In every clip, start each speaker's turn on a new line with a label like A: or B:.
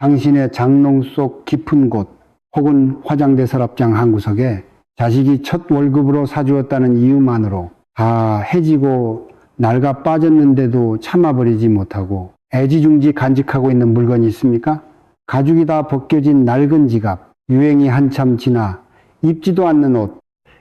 A: 당신의 장롱 속 깊은 곳 혹은 화장대 서랍장 한 구석에 자식이 첫 월급으로 사주었다는 이유만으로 다 해지고 낡아 빠졌는데도 참아버리지 못하고 애지중지 간직하고 있는 물건이 있습니까? 가죽이 다 벗겨진 낡은 지갑, 유행이 한참 지나 입지도 않는 옷,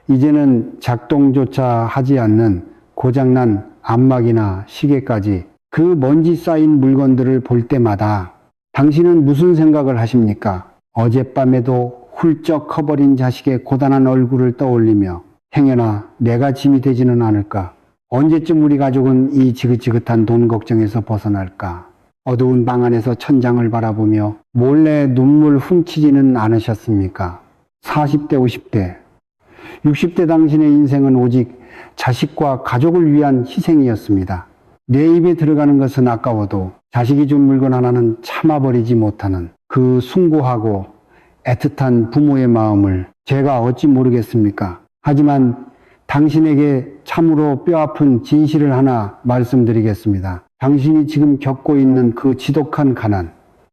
A: 이제는 작동조차 하지 않는 고장난 안마기나 시계까지 그 먼지 쌓인 물건들을 볼 때마다 당신은 무슨 생각을 하십니까? 어젯밤에도 훌쩍 커버린 자식의 고단한 얼굴을 떠올리며 행여나 내가 짐이 되지는 않을까? 언제쯤 우리 가족은 이 지긋지긋한 돈 걱정에서 벗어날까? 어두운 방 안에서 천장을 바라보며 몰래 눈물 훔치지는 않으셨습니까? 40대, 50대, 60대 당신의 인생은 오직 자식과 가족을 위한 희생이었습니다. 내 입에 들어가는 것은 아까워도 자식이 준 물건 하나는 참아버리지 못하는 그 숭고하고 애틋한 부모의 마음을 제가 어찌 모르겠습니까? 하지만 당신에게 참으로 뼈아픈 진실을 하나 말씀드리겠습니다. 당신이 지금 겪고 있는 그 지독한 가난,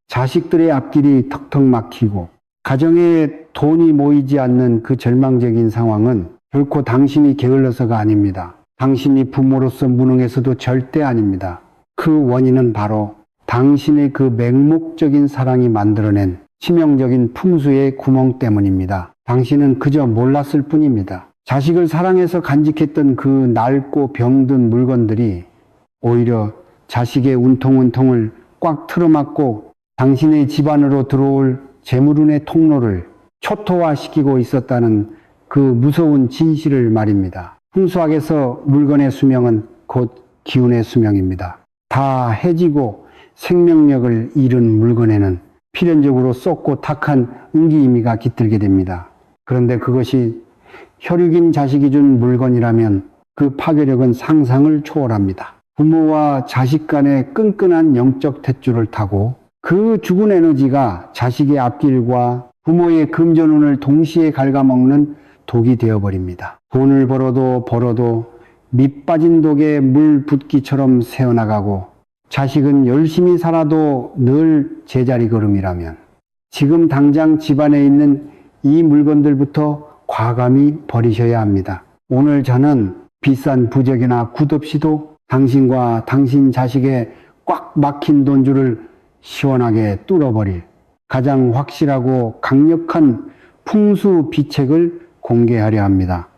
A: 자식들의 앞길이 턱턱 막히고 가정에 돈이 모이지 않는 그 절망적인 상황은 결코 당신이 게을러서가 아닙니다. 당신이 부모로서 무능해서도 절대 아닙니다. 그 원인은 바로 당신의 그 맹목적인 사랑이 만들어낸 치명적인 풍수의 구멍 때문입니다. 당신은 그저 몰랐을 뿐입니다. 자식을 사랑해서 간직했던 그 낡고 병든 물건들이 오히려 자식의 운통운통을 꽉 틀어막고 당신의 집안으로 들어올 재물운의 통로를 초토화시키고 있었다는 그 무서운 진실을 말입니다. 풍수학에서 물건의 수명은 곧 기운의 수명입니다. 다 해지고 생명력을 잃은 물건에는 필연적으로 썩고 탁한 은기이미가 깃들게 됩니다. 그런데 그것이 혈육인 자식이 준 물건이라면 그 파괴력은 상상을 초월합니다. 부모와 자식 간의 끈끈한 영적 탯줄을 타고 그 죽은 에너지가 자식의 앞길과 부모의 금전운을 동시에 갉아먹는 독이 되어버립니다. 돈을 벌어도 밑 빠진 독에 물 붓기처럼 새어나가고 자식은 열심히 살아도 늘 제자리 걸음이라면 지금 당장 집안에 있는 이 물건들부터 과감히 버리셔야 합니다. 오늘 저는 비싼 부적이나 굿 없이도 당신과 당신 자식의 꽉 막힌 돈줄을 시원하게 뚫어버릴 가장 확실하고 강력한 풍수 비책을 공개하려 합니다.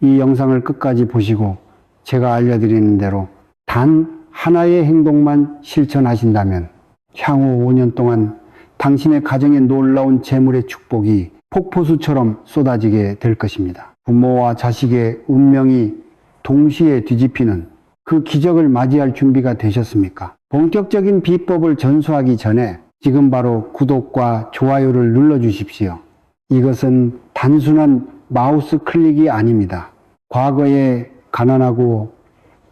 A: 이 영상을 끝까지 보시고 제가 알려드리는 대로 단 하나의 행동만 실천하신다면 향후 5년 동안 당신의 가정에 놀라운 재물의 축복이 폭포수처럼 쏟아지게 될 것입니다. 부모와 자식의 운명이 동시에 뒤집히는 그 기적을 맞이할 준비가 되셨습니까? 본격적인 비법을 전수하기 전에 지금 바로 구독과 좋아요를 눌러주십시오. 이것은 단순한 마우스 클릭이 아닙니다. 과거의 가난하고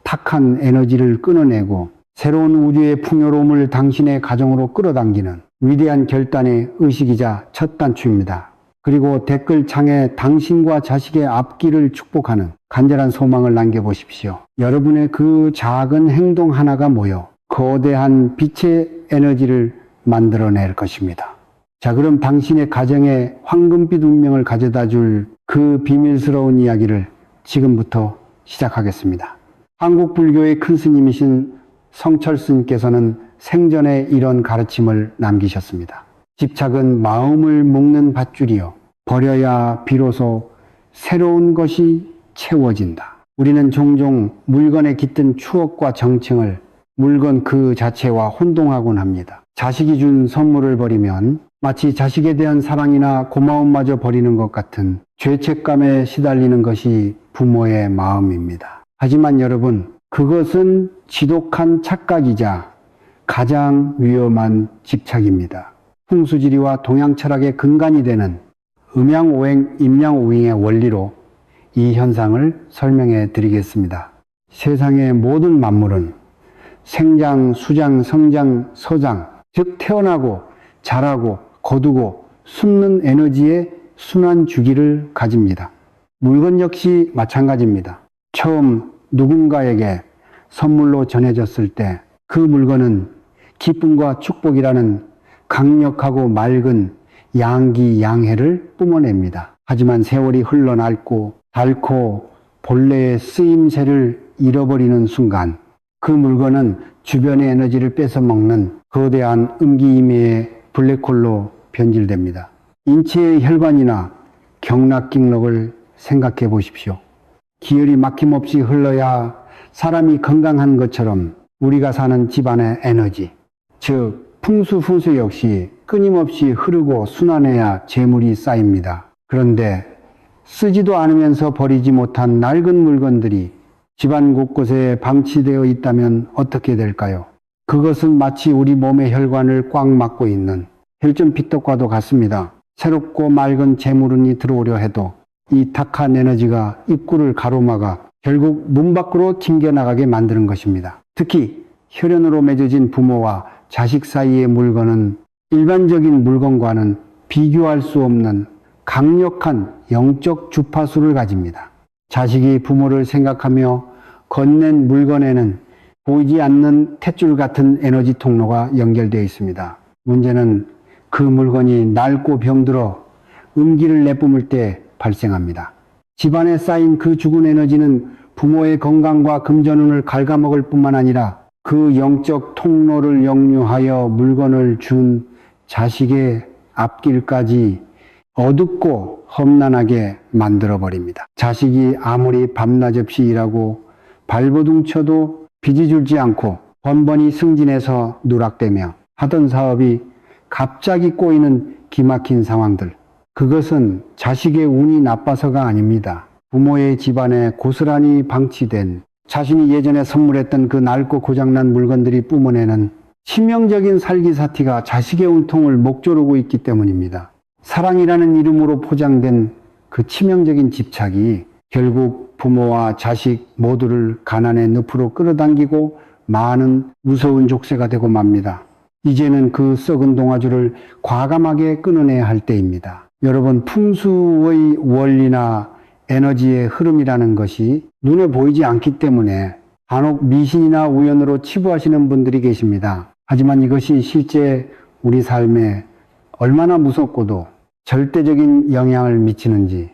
A: 탁한 에너지를 끊어내고 새로운 우주의 풍요로움을 당신의 가정으로 끌어당기는 위대한 결단의 의식이자 첫 단추입니다. 그리고 댓글창에 당신과 자식의 앞길을 축복하는 간절한 소망을 남겨보십시오. 여러분의 그 작은 행동 하나가 모여 거대한 빛의 에너지를 만들어낼 것입니다. 자, 그럼 당신의 가정에 황금빛 운명을 가져다 줄 그 비밀스러운 이야기를 지금부터 시작하겠습니다. 한국 불교의 큰 스님이신 성철스님께서는 생전에 이런 가르침을 남기셨습니다. 집착은 마음을 묶는 밧줄이요. 버려야 비로소 새로운 것이 채워진다. 우리는 종종 물건에 깃든 추억과 정층을 물건 그 자체와 혼동하곤 합니다. 자식이 준 선물을 버리면 마치 자식에 대한 사랑이나 고마움마저 버리는 것 같은 죄책감에 시달리는 것이 부모의 마음입니다. 하지만 여러분, 그것은 지독한 착각이자 가장 위험한 집착입니다. 풍수지리와 동양 철학의 근간이 되는 음양오행, 임양오행의 원리로 이 현상을 설명해 드리겠습니다. 세상의 모든 만물은 생장, 수장, 성장, 서장, 즉 태어나고 자라고 거두고 숨는 에너지의 순환 주기를 가집니다. 물건 역시 마찬가지입니다. 처음 누군가에게 선물로 전해졌을 때 그 물건은 기쁨과 축복이라는 강력하고 맑은 양기양해를 뿜어냅니다. 하지만 세월이 흘러낡고 닳고 본래의 쓰임새를 잃어버리는 순간 그 물건은 주변의 에너지를 뺏어먹는 거대한 음기이미의 블랙홀로 변질됩니다. 인체의 혈관이나 경락經絡을 생각해 보십시오. 기혈이 막힘없이 흘러야 사람이 건강한 것처럼 우리가 사는 집안의 에너지, 즉 풍수풍수 역시 끊임없이 흐르고 순환해야 재물이 쌓입니다. 그런데 쓰지도 않으면서 버리지 못한 낡은 물건들이 집안 곳곳에 방치되어 있다면 어떻게 될까요? 그것은 마치 우리 몸의 혈관을 꽉 막고 있는 혈전 피떡과도 같습니다. 새롭고 맑은 재물운이 들어오려 해도 이 탁한 에너지가 입구를 가로막아 결국 문 밖으로 튕겨나가게 만드는 것입니다. 특히 혈연으로 맺어진 부모와 자식 사이의 물건은 일반적인 물건과는 비교할 수 없는 강력한 영적 주파수를 가집니다. 자식이 부모를 생각하며 건넨 물건에는 보이지 않는 탯줄 같은 에너지 통로가 연결되어 있습니다. 문제는 그 물건이 낡고 병들어 음기를 내뿜을 때 발생합니다. 집안에 쌓인 그 죽은 에너지는 부모의 건강과 금전운을 갉아먹을 뿐만 아니라 그 영적 통로를 역류하여 물건을 준 자식의 앞길까지 어둡고 험난하게 만들어버립니다. 자식이 아무리 밤낮 없이 일하고 발버둥 쳐도 빚이 줄지 않고 번번이 승진해서 누락되며 하던 사업이 갑자기 꼬이는 기막힌 상황들. 그것은 자식의 운이 나빠서가 아닙니다. 부모의 집안에 고스란히 방치된 자신이 예전에 선물했던 그 낡고 고장난 물건들이 뿜어내는 치명적인 살기사티가 자식의 운통을 목조르고 있기 때문입니다. 사랑이라는 이름으로 포장된 그 치명적인 집착이 결국 부모와 자식 모두를 가난의 늪으로 끌어당기고 많은 무서운 족쇄가 되고 맙니다. 이제는 그 썩은 동아줄을 과감하게 끊어내야 할 때입니다. 여러분, 풍수의 원리나 에너지의 흐름이라는 것이 눈에 보이지 않기 때문에 간혹 미신이나 우연으로 치부하시는 분들이 계십니다. 하지만 이것이 실제 우리 삶에 얼마나 무섭고도 절대적인 영향을 미치는지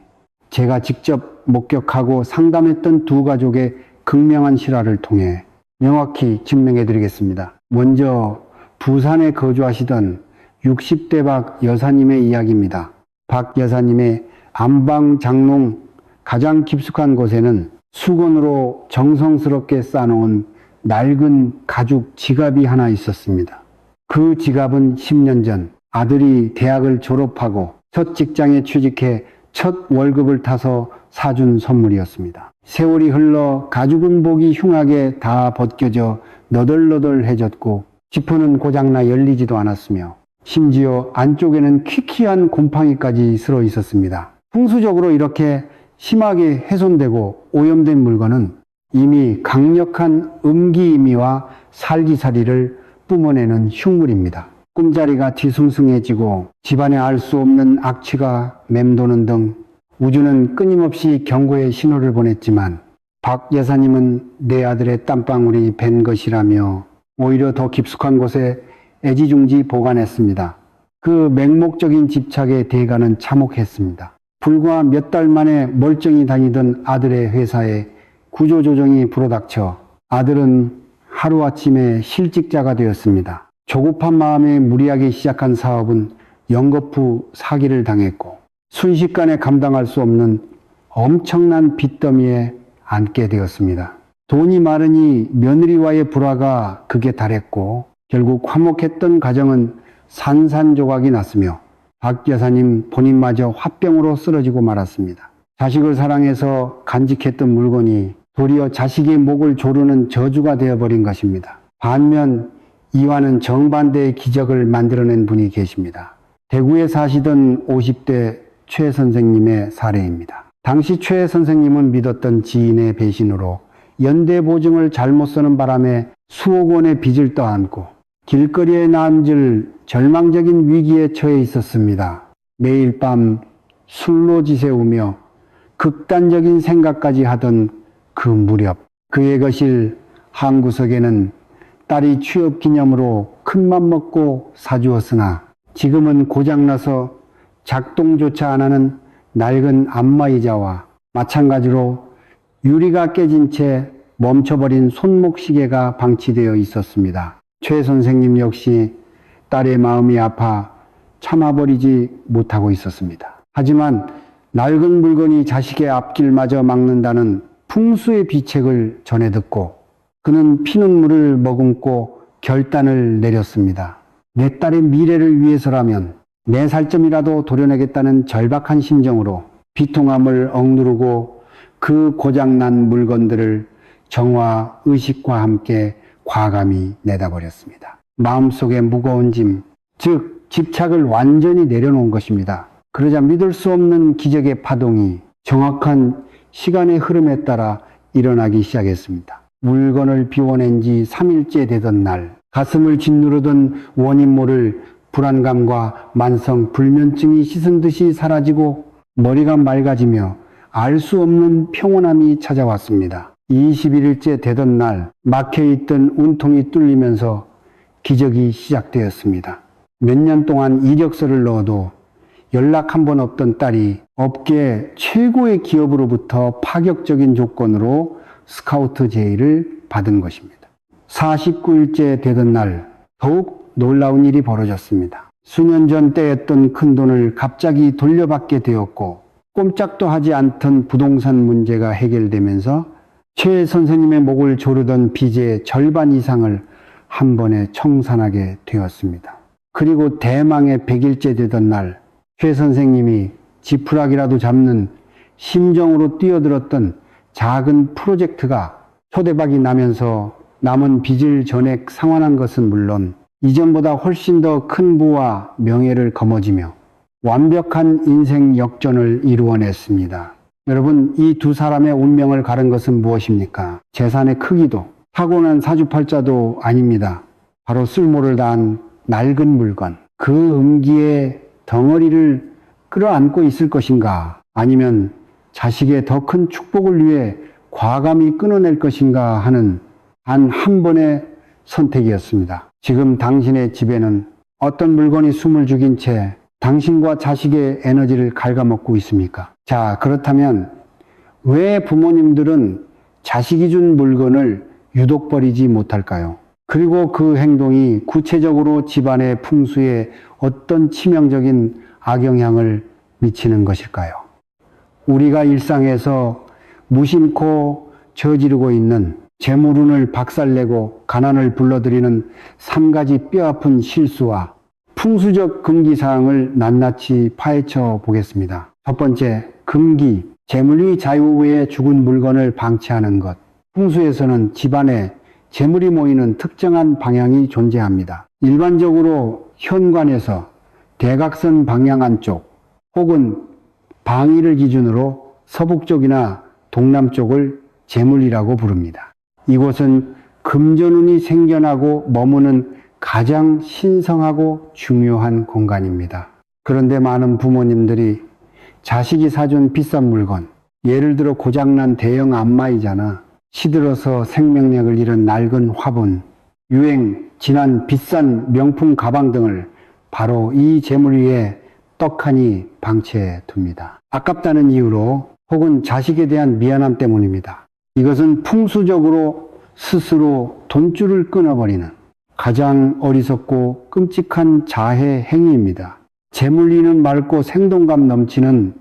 A: 제가 직접 목격하고 상담했던 두 가족의 극명한 실화를 통해 명확히 증명해 드리겠습니다. 먼저 부산에 거주하시던 60대 박 여사님의 이야기입니다. 박 여사님의 안방 장롱 가장 깊숙한 곳에는 수건으로 정성스럽게 싸놓은 낡은 가죽 지갑이 하나 있었습니다. 그 지갑은 10년 전 아들이 대학을 졸업하고 첫 직장에 취직해 첫 월급을 타서 사준 선물이었습니다. 세월이 흘러 가죽은 보기 흉하게 다 벗겨져 너덜너덜해졌고 지퍼는 고장나 열리지도 않았으며 심지어 안쪽에는 퀴퀴한 곰팡이까지 슬어 있었습니다. 풍수적으로 이렇게 심하게 훼손되고 오염된 물건은 이미 강력한 음기이미와 살기살이를 뿜어내는 흉물입니다. 꿈자리가 뒤숭숭해지고 집안에 알 수 없는 악취가 맴도는 등 우주는 끊임없이 경고의 신호를 보냈지만 박 여사님은 내 아들의 땀방울이 밴 것이라며 오히려 더 깊숙한 곳에 애지중지 보관했습니다. 그 맹목적인 집착의 대가는 참혹했습니다. 불과 몇 달 만에 멀쩡히 다니던 아들의 회사에 구조조정이 불어닥쳐 아들은 하루아침에 실직자가 되었습니다. 조급한 마음에 무리하게 시작한 사업은 연거푸 사기를 당했고 순식간에 감당할 수 없는 엄청난 빚더미에 앉게 되었습니다. 돈이 많으니 며느리와의 불화가 극에 달했고 결국 화목했던 가정은 산산조각이 났으며 박 여사님 본인마저 화병으로 쓰러지고 말았습니다. 자식을 사랑해서 간직했던 물건이 도리어 자식의 목을 조르는 저주가 되어버린 것입니다. 반면 이와는 정반대의 기적을 만들어낸 분이 계십니다. 대구에 사시던 50대 최 선생님의 사례입니다. 당시 최 선생님은 믿었던 지인의 배신으로 연대보증을 잘못 쓰는 바람에 수억 원의 빚을 떠안고 길거리에 남질 절망적인 위기에 처해 있었습니다. 매일 밤 술로 지새우며 극단적인 생각까지 하던 그 무렵 그의 거실 한 구석에는 딸이 취업 기념으로 큰맘 먹고 사주었으나 지금은 고장나서 작동조차 안 하는 낡은 안마의자와 마찬가지로 유리가 깨진 채 멈춰버린 손목시계가 방치되어 있었습니다. 최 선생님 역시 딸의 마음이 아파 참아버리지 못하고 있었습니다. 하지만 낡은 물건이 자식의 앞길마저 막는다는 풍수의 비책을 전해 듣고 그는 피눈물을 머금고 결단을 내렸습니다. 내 딸의 미래를 위해서라면 내 살점이라도 도려내겠다는 절박한 심정으로 비통함을 억누르고 그 고장난 물건들을 정화, 의식과 함께 과감히 내다버렸습니다. 마음속에 무거운 짐, 즉 집착을 완전히 내려놓은 것입니다. 그러자 믿을 수 없는 기적의 파동이 정확한 시간의 흐름에 따라 일어나기 시작했습니다. 물건을 비워낸 지 3일째 되던 날, 가슴을 짓누르던 원인 모를 불안감과 만성 불면증이 씻은 듯이 사라지고 머리가 맑아지며 알 수 없는 평온함이 찾아왔습니다. 21일째 되던 날, 막혀있던 운통이 뚫리면서 기적이 시작되었습니다. 몇 년 동안 이력서를 넣어도 연락 한 번 없던 딸이 업계 최고의 기업으로부터 파격적인 조건으로 스카우트 제의를 받은 것입니다. 49일째 되던 날 더욱 놀라운 일이 벌어졌습니다. 수년 전 떼였던 큰돈을 갑자기 돌려받게 되었고 꼼짝도 하지 않던 부동산 문제가 해결되면서 최 선생님의 목을 조르던 빚의 절반 이상을 한 번에 청산하게 되었습니다. 그리고 대망의 100일째 되던 날 최 선생님이 지푸라기라도 잡는 심정으로 뛰어들었던 작은 프로젝트가 초대박이 나면서 남은 빚을 전액 상환한 것은 물론 이전보다 훨씬 더 큰 부와 명예를 거머쥐며 완벽한 인생 역전을 이루어냈습니다. 여러분, 이 두 사람의 운명을 가른 것은 무엇입니까? 재산의 크기도 타고난 사주팔자도 아닙니다. 바로 쓸모를 다한 낡은 물건, 그 음기에 덩어리를 끌어안고 있을 것인가, 아니면 자식의 더 큰 축복을 위해 과감히 끊어낼 것인가 하는 단 한 번의 선택이었습니다. 지금 당신의 집에는 어떤 물건이 숨을 죽인 채 당신과 자식의 에너지를 갉아먹고 있습니까? 자, 그렇다면 왜 부모님들은 자식이 준 물건을 유독 버리지 못할까요? 그리고 그 행동이 구체적으로 집안의 풍수에 어떤 치명적인 악영향을 미치는 것일까요? 우리가 일상에서 무심코 저지르고 있는 재물운을 박살내고 가난을 불러들이는 3가지 뼈아픈 실수와 풍수적 금기사항을 낱낱이 파헤쳐 보겠습니다. 첫 번째, 금기, 재물이 자유후에 죽은 물건을 방치하는 것. 풍수에서는 집안에 재물이 모이는 특정한 방향이 존재합니다. 일반적으로 현관에서 대각선 방향 안쪽 혹은 방위를 기준으로 서북쪽이나 동남쪽을 재물이라고 부릅니다. 이곳은 금전운이 생겨나고 머무는 가장 신성하고 중요한 공간입니다. 그런데 많은 부모님들이 자식이 사준 비싼 물건, 예를 들어 고장난 대형 안마의자나 시들어서 생명력을 잃은 낡은 화분, 유행, 지난 비싼 명품 가방 등을 바로 이 재물 위에 떡하니 방치해 둡니다. 아깝다는 이유로 혹은 자식에 대한 미안함 때문입니다. 이것은 풍수적으로 스스로 돈줄을 끊어버리는 가장 어리석고 끔찍한 자해 행위입니다. 재물리는 맑고 생동감 넘치는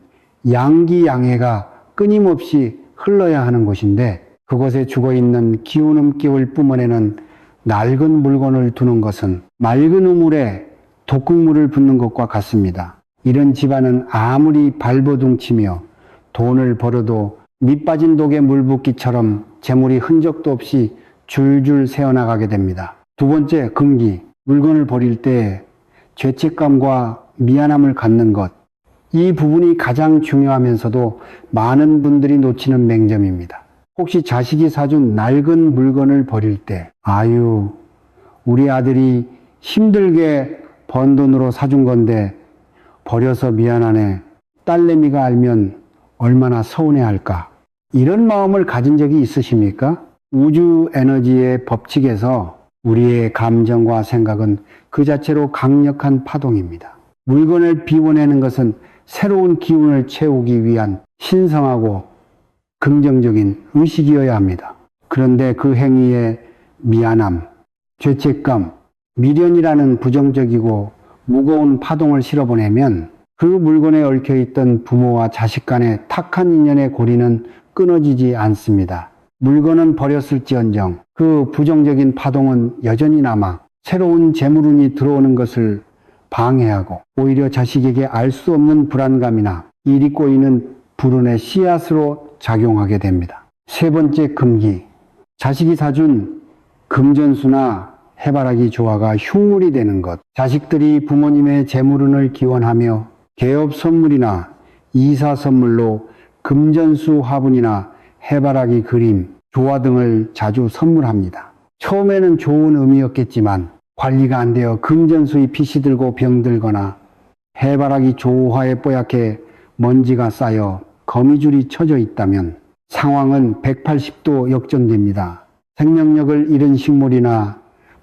A: 양기양해가 끊임없이 흘러야 하는 곳인데 그곳에 죽어있는 기운음기를 뿜어내는 낡은 물건을 두는 것은 맑은 우물에 독극물을 붓는 것과 같습니다. 이런 집안은 아무리 발버둥치며 돈을 벌어도 밑빠진 독에 물 붓기처럼 재물이 흔적도 없이 줄줄 새어나가게 됩니다. 두 번째, 금기. 물건을 버릴 때 죄책감과 미안함을 갖는 것. 이 부분이 가장 중요하면서도 많은 분들이 놓치는 맹점입니다. 혹시 자식이 사준 낡은 물건을 버릴 때, 아유, 우리 아들이 힘들게 번 돈으로 사준 건데 버려서 미안하네. 딸내미가 알면 얼마나 서운해할까. 이런 마음을 가진 적이 있으십니까? 우주 에너지의 법칙에서 우리의 감정과 생각은 그 자체로 강력한 파동입니다. 물건을 비워내는 것은 새로운 기운을 채우기 위한 신성하고 긍정적인 의식이어야 합니다. 그런데 그 행위에 미안함, 죄책감, 미련이라는 부정적이고 무거운 파동을 실어보내면 그 물건에 얽혀있던 부모와 자식 간의 탁한 인연의 고리는 끊어지지 않습니다. 물건은 버렸을지언정 그 부정적인 파동은 여전히 남아 새로운 재물운이 들어오는 것을 방해하고 오히려 자식에게 알 수 없는 불안감이나 일이 꼬이는 불운의 씨앗으로 작용하게 됩니다. 세 번째 금기, 자식이 사준 금전수나 해바라기 조화가 흉물이 되는 것. 자식들이 부모님의 재물운을 기원하며 개업 선물이나 이사 선물로 금전수 화분이나 해바라기 그림, 조화 등을 자주 선물합니다. 처음에는 좋은 의미였겠지만 관리가 안 되어 금전수잎이 시들고 병들거나 해바라기 조화에 뽀얗게 먼지가 쌓여 거미줄이 쳐져 있다면 상황은 180도 역전됩니다. 생명력을 잃은 식물이나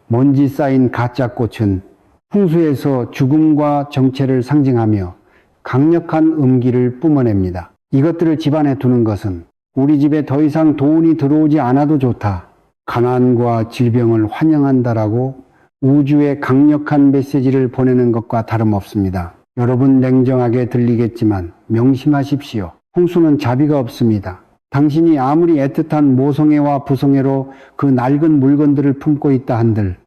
A: 먼지 쌓인 가짜 꽃은 풍수에서 죽음과 정체를 상징하며 강력한 음기를 뿜어냅니다. 이것들을 집안에 두는 것은 우리 집에 더 이상 돈이 들어오지 않아도 좋다, 가난과 질병을 환영한다라고 우주에 강력한 메시지를 보내는 것과 다름없습니다. 여러분 냉정하게 들리겠지만 명심하십시오. 풍수는 자비가 없습니다. 당신이 아무리 애틋한 모성애와 부성애로 그 낡은 물건들을 품고 있다 한들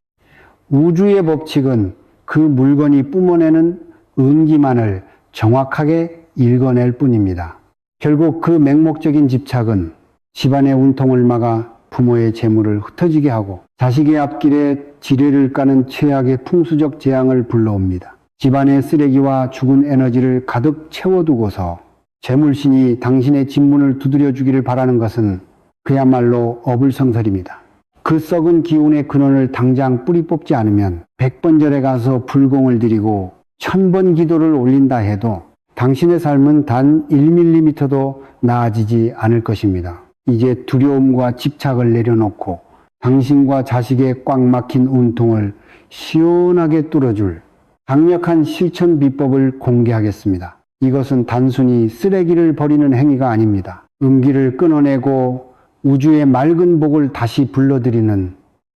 A: 우주의 법칙은 그 물건이 뿜어내는 음기만을 정확하게 읽어낼 뿐입니다. 결국 그 맹목적인 집착은 집안의 운통을 막아 부모의 재물을 흩어지게 하고 자식의 앞길에 지뢰를 까는 최악의 풍수적 재앙을 불러옵니다. 집안의 쓰레기와 죽은 에너지를 가득 채워두고서 재물신이 당신의 집문을 두드려 주기를 바라는 것은 그야말로 어불성설입니다. 그 썩은 기운의 근원을 당장 뿌리 뽑지 않으면 100번 절에 가서 불공을 드리고 1000번 기도를 올린다 해도 당신의 삶은 단 1mm도 나아지지 않을 것입니다. 이제 두려움과 집착을 내려놓고 당신과 자식의 꽉 막힌 운통을 시원하게 뚫어줄 강력한 실천 비법을 공개하겠습니다. 이것은 단순히 쓰레기를 버리는 행위가 아닙니다. 음기를 끊어내고 우주의 맑은 복을 다시 불러들이는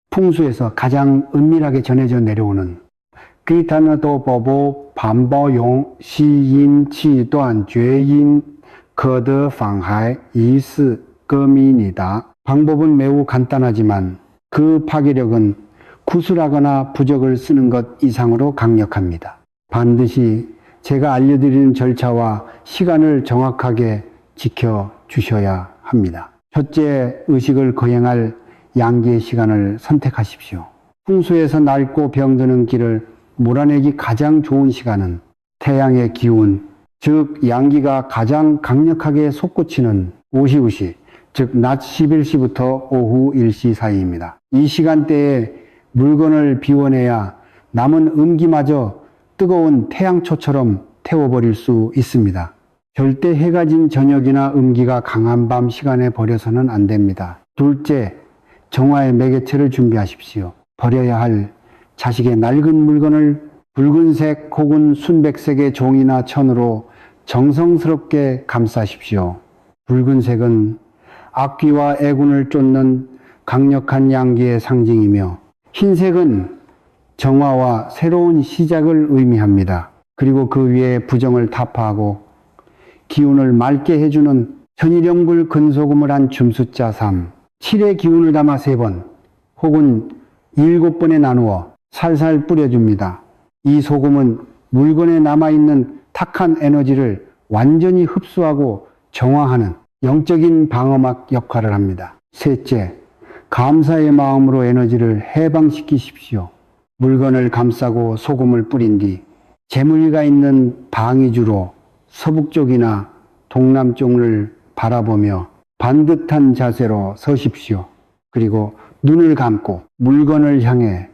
A: 풍수에서 가장 은밀하게 전해져 내려오는 귀타너도 버보 반보용 시인 치단 죄인 거드 방하이 이스 거미니다. 방법은 매우 간단하지만 그 파괴력은 구술하거나 부적을 쓰는 것 이상으로 강력합니다. 반드시 제가 알려드리는 절차와 시간을 정확하게 지켜주셔야 합니다. 첫째, 의식을 거행할 양기의 시간을 선택하십시오. 풍수에서 낡고 병드는 길을 몰아내기 가장 좋은 시간은 태양의 기운, 즉 양기가 가장 강력하게 솟구치는 오시우시, 즉 낮 11시부터 오후 1시 사이입니다. 이 시간대에 물건을 비워내야 남은 음기마저 뜨거운 태양초처럼 태워버릴 수 있습니다. 절대 해가 진 저녁이나 음기가 강한 밤 시간에 버려서는 안 됩니다. 둘째, 정화의 매개체를 준비하십시오. 버려야 할 자식의 낡은 물건을 붉은색 혹은 순백색의 종이나 천으로 정성스럽게 감싸십시오. 붉은색은 악귀와 애군을 쫓는 강력한 양기의 상징이며 흰색은 정화와 새로운 시작을 의미합니다. 그리고 그 위에 부정을 타파하고 기운을 맑게 해주는 천일염굴 근소금을 한 줌숫자 3, 7의 기운을 담아 3번 혹은 7번에 나누어 살살 뿌려줍니다. 이 소금은 물건에 남아있는 탁한 에너지를 완전히 흡수하고 정화하는 영적인 방어막 역할을 합니다. 셋째, 감사의 마음으로 에너지를 해방시키십시오. 물건을 감싸고 소금을 뿌린 뒤 재물이가 있는 방위주로 서북쪽이나 동남쪽을 바라보며 반듯한 자세로 서십시오. 그리고 눈을 감고 물건을 향해,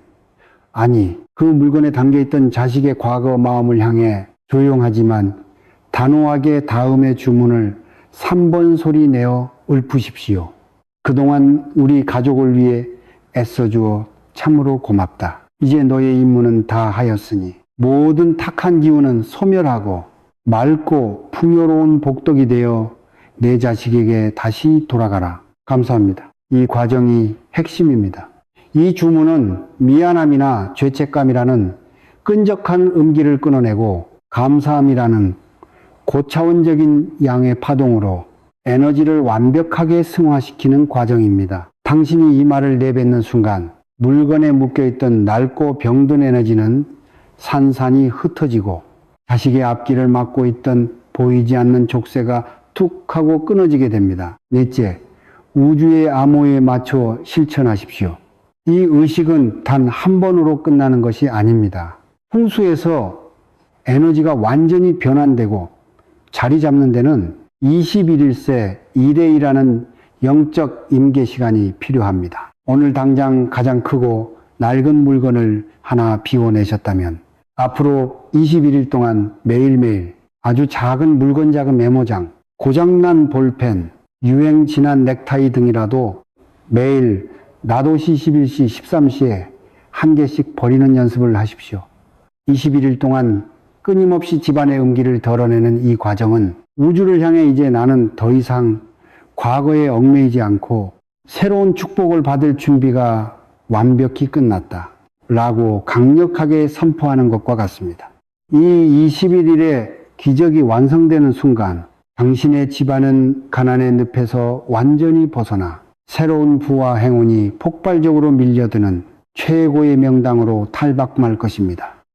A: 아니 그 물건에 담겨있던 자식의 과거 마음을 향해 조용하지만 단호하게 다음의 주문을 3번 소리 내어 읊으십시오. 그동안 우리 가족을 위해 애써주어 참으로 고맙다. 이제 너의 임무는 다 하였으니 모든 탁한 기운은 소멸하고 맑고 풍요로운 복덕이 되어 내 자식에게 다시 돌아가라. 감사합니다. 이 과정이 핵심입니다. 이 주문은 미안함이나 죄책감이라는 끈적한 음기를 끊어내고 감사함이라는 고차원적인 양의 파동으로 에너지를 완벽하게 승화시키는 과정입니다. 당신이 이 말을 내뱉는 순간 물건에 묶여있던 낡고 병든 에너지는 산산이 흩어지고 자식의 앞길을 막고 있던 보이지 않는 족쇄가 툭 하고 끊어지게 됩니다. 넷째, 우주의 암호에 맞춰 실천하십시오. 이 의식은 단 한 번으로 끝나는 것이 아닙니다. 풍수에서 에너지가 완전히 변환되고 자리 잡는 데는 21일세 1회이라는 영적 임계 시간이 필요합니다. 오늘 당장 가장 크고 낡은 물건을 하나 비워내셨다면 앞으로 21일 동안 매일매일 아주 작은 물건 작은 메모장, 고장난 볼펜, 유행 지난 넥타이 등이라도 매일 나도시 11시, 13시에 한 개씩 버리는 연습을 하십시오. 21일 동안 끊임없이 집안의 음기를 덜어내는 이 과정은 우주를 향해 이제 나는 더 이상 과거에 얽매이지 않고 새로운 축복을 받을 준비가 완벽히 끝났다 라고 강력하게 선포하는 것과 같습니다. 이 21일에 기적이 완성되는 순간 당신의 집안은 가난의 늪에서 완전히 벗어나 새로운 부와 행운이 폭발적으로 밀려드는 최고의 명당으로 탈바꿈할 것입니다.